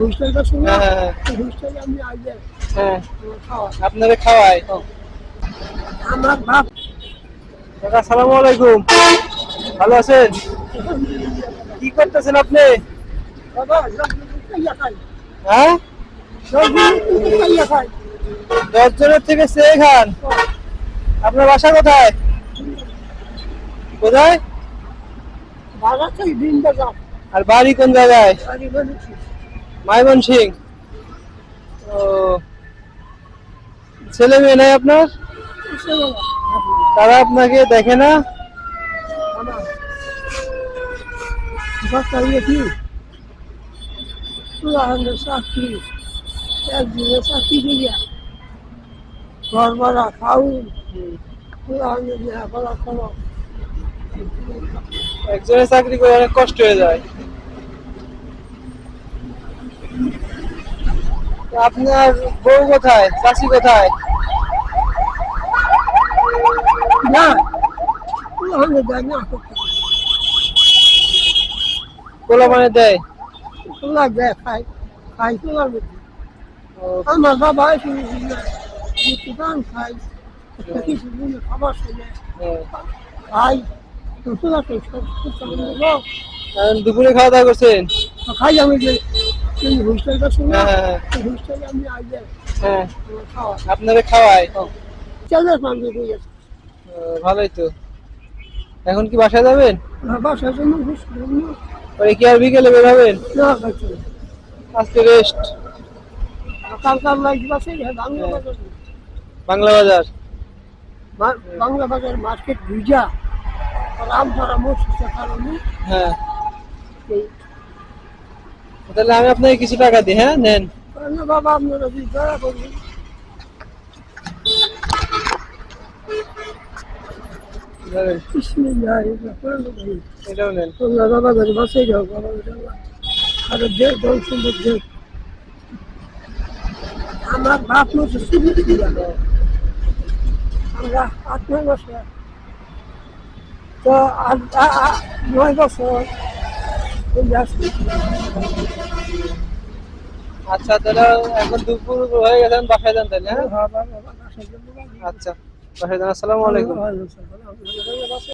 হুইসেলটা শুনে হ্যাঁ হুইসেল আমি আগে হ্যাঁ খাওয়া আপনারে খাওয়াই। আমার বাপ দাদা আসসালামু আলাইকুম, ভালো আছেন? কি করতেছেন আপনি? বাবা খাইয়া খাই হ্যাঁ, খাইয়া খাই 10 জনের থেকে চেয়ে খান। আপনার বাসা কোথায়? কোথায়? ভাড়া খাই দিন বাজার আর বাড়ি কোন জায়গায়? বাড়ি বলেছি ময়মনসিং। ও, ছেলে মেয়ে নাই আপনার? তারা আপনাকে দেখে না? আমার সরকারি কি চুলাহান্ডের চাকরি একদিনের চাকরি দিয়া ঘর ভাড়া খাউন চুলাহান্ডের লেখাপড়া করো একজনের চাকরি করে অনেক কষ্ট হয়ে যায়। তো আপনার বউ কোথায়, চাচি কোথায়? না চুলাহান্ডে দেয় না কোলা মানে দেয়? চুলা দেয় খাই খাই চুলার মধ্যে ও, আমার বাবা গান খাই কিছু খাবার শুনে হ্যাঁ। খাই চুলাতে এখন দুপুরে খাওয়া দাওয়া করছেন? খাই আমি যে হুইসেলটা শুনে হ্যাঁ হুইসেল আমি আগে হ্যাঁ, খাওয়া আপনারে খাওয়াই। চালের পানি দিয়ে ও, ভালোই তো। এখন কি বাসায় যাবেন? বাসার জন্য হুইসেল পরে কি আর বিকেলে বের হবেন? না খাইছে আজকে রেস্ট। কালকার লাগবে বাসে বাংলা হ্যাঁ। বাজার বাংলা বাজার। বাংলা বাজার মার্কেট বুঝা রামপাড়া মসজিদের কারণে হ্যাঁ, তাহলে আমি আপনাকে কিছু টাকা দিই। হ্যাঁ, নেন। বাবা আপনারা যদি দয়া করবেন ধরেন, বিসমিল্লাহ এটাও নেন। তোমরা বাবা ধরে বাসে যাও বাবা আর দেখ জল সুন্দর দেখ আমার বাপ মতো সুবিধ দিয়া আমরা 8-9 বছর তো 9 বছর আচ্ছা, তাহলে এখন দুপুর হয়ে গেছেন, বাসায় যান তাহলে। হ্যাঁ, আচ্ছা, বাসায় যান। আসসালামু আলাইকুম।